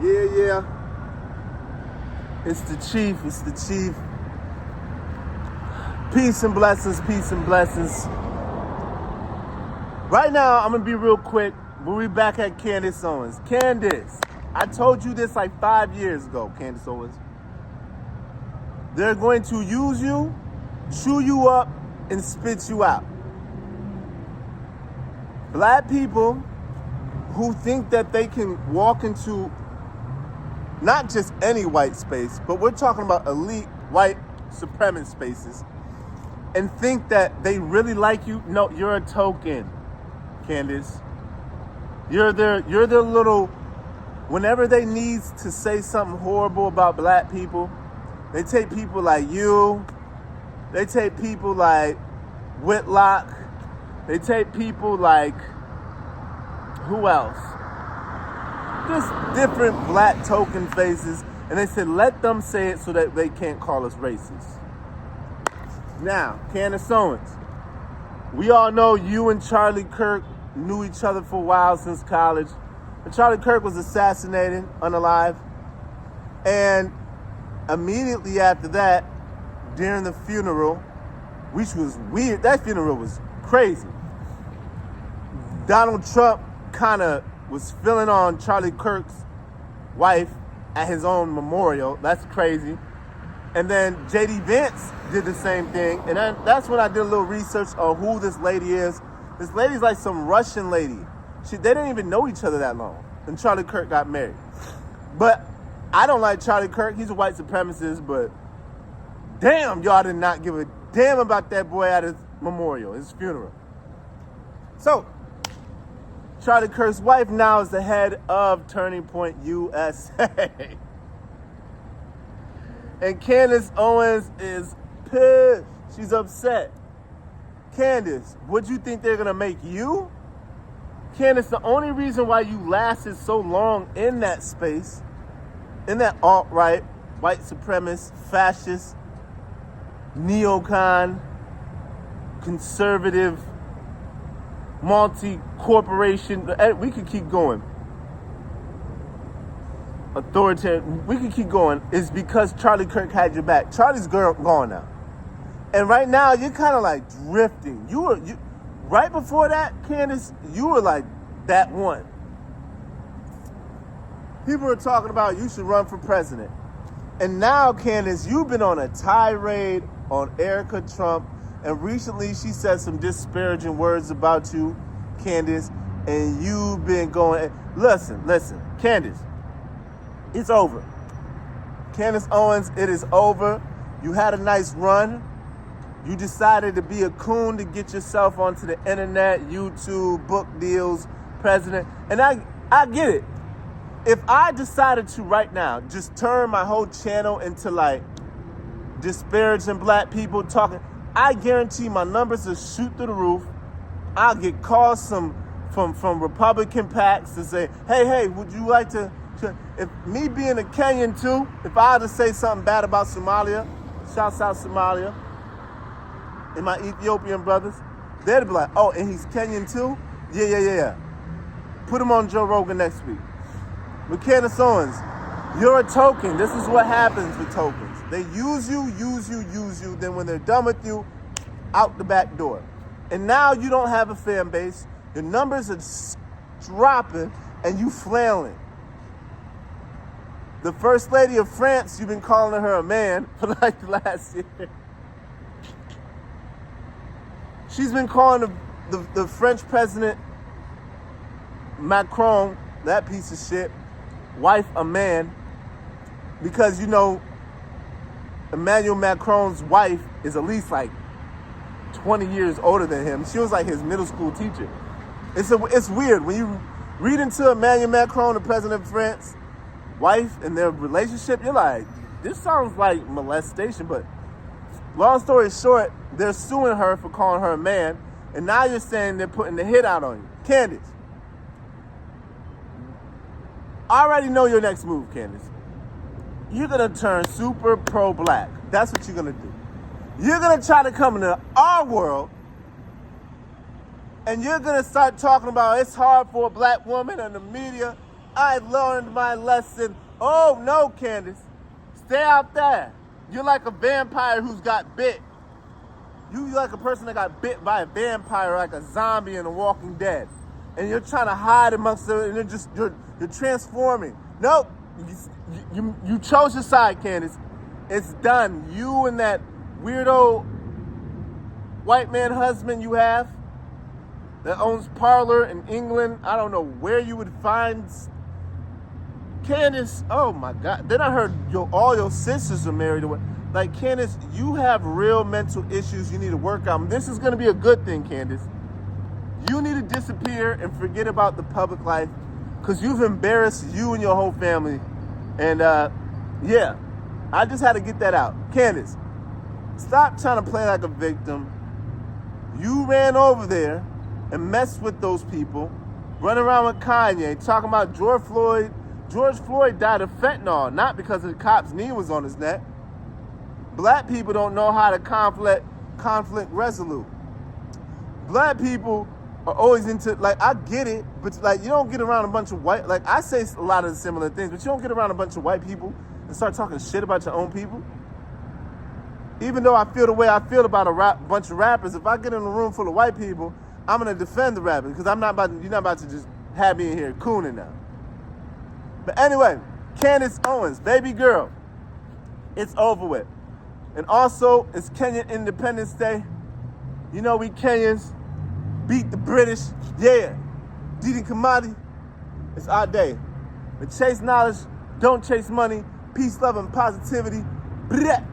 Yeah. It's the chief. Peace and blessings. Right now, I'm gonna be real quick. We'll be back at Candace Owens. Candace, I told you this like 5 years ago, Candace Owens. They're going to use you, chew you up, and spit you out. Black people who think that they can walk into not just any white space, but we're talking about elite white supremacist spaces, and think that they really like you. No, you're a token, Candace. You're their little, whenever they need to say something horrible about black people, they take people like you, they take people like Whitlock, they take people like, who else? Just different black token faces, and they said, let them say it so that they can't call us racist. Now, Candace Owens, we all know you and Charlie Kirk knew each other for a while since college. And Charlie Kirk was assassinated, unalive. And immediately after that, during the funeral, which was weird, that funeral was crazy. Donald Trump kind of was filling on Charlie Kirk's wife at his own memorial. That's crazy. And then J.D. Vance did the same thing. And that's when I did a little research on who this lady is. This lady's like some Russian lady. They didn't even know each other that long. And Charlie Kirk got married. But I don't like Charlie Kirk. He's a white supremacist. But damn, y'all did not give a damn about that boy at his memorial, his funeral. So, Charlie Kirk's wife now is the head of Turning Point USA. And Candace Owens is pissed. She's upset. Candace, what do you think they're going to make you? Candace, the only reason why you lasted so long in that space, in that alt-right, white supremacist, fascist, neocon, conservative, multi-corporation, we could keep going. Authoritarian, we could keep going, is because Charlie Kirk had your back. Charlie's gone now. And right now, you're kind of like drifting. You right before that, Candace, you were like that one. People were talking about you should run for president. And now, Candace, you've been on a tirade on Erica Trump. And recently, she said some disparaging words about you, Candace. And you've been going, listen, Candace, it's over. Candace Owens, it is over. You had a nice run. You decided to be a coon to get yourself onto the internet, YouTube, book deals, president. And I get it. If I decided to right now just turn my whole channel into like disparaging black people talking, I guarantee my numbers will shoot through the roof. I'll get calls from Republican PACs to say, hey, would you like to, if me being a Kenyan too, if I had to say something bad about Somalia, shouts out Somalia, and my Ethiopian brothers, they'd be like, oh, and he's Kenyan too? Yeah. Put him on Joe Rogan next week. But Candace Owens, you're a token. This is what happens with tokens. They use you. Then when they're done with you, out the back door. And now you don't have a fan base. Your numbers are dropping and you flailing. The First Lady of France, you've been calling her a man for like the last year. She's been calling the French president, Macron, that piece of shit, wife a man, because, you know, Emmanuel Macron's wife is at least like 20 years older than him. She was like his middle school teacher. It's weird. When you read into Emmanuel Macron, the president of France, wife and their relationship, you're like, this sounds like molestation. But long story short, they're suing her for calling her a man. And now you're saying they're putting the hit out on you. Candace, I already know your next move, Candace. You're going to turn super pro-black. That's what you're going to do. You're going to try to come into our world And you're going to start talking about it's hard for a black woman in the media. I learned my lesson. Oh, no, Candace. Stay out there. You're like a vampire who's got bit. You're like a person that got bit by a vampire, like a zombie in The Walking Dead. And you're trying to hide amongst them, and you're transforming. Nope. You chose your side, Candace. It's done. You and that weirdo white man husband you have that owns Parlor in England. I don't know where you would find Candace. Oh my God. Then I heard all your sisters are married. Like, Candace, you have real mental issues you need to work on. This is going to be a good thing, Candace. You need to disappear and forget about the public life because you've embarrassed you and your whole family. And yeah, I just had to get that out. Candace, stop trying to play like a victim. You ran over there and messed with those people, running around with Kanye, talking about George Floyd. George Floyd died of fentanyl, not because the cop's knee was on his neck. Black people don't know how to conflict resolute. Black people are always into, like, I get it, but like, you don't get around a bunch of white, like, I say a lot of the similar things, but you don't get around a bunch of white people and start talking shit about your own people. Even though I feel the way I feel about a bunch of rappers, if I get in a room full of white people, I'm gonna defend the rappers because you're not about to just have me in here cooning now. But anyway, Candace Owens, baby girl, it's over with. And also, it's Kenyan Independence Day. You know, we Kenyans beat the British. Yeah. Didi Kamadi, it's our day. But chase knowledge, don't chase money. Peace, love, and positivity. Bleh.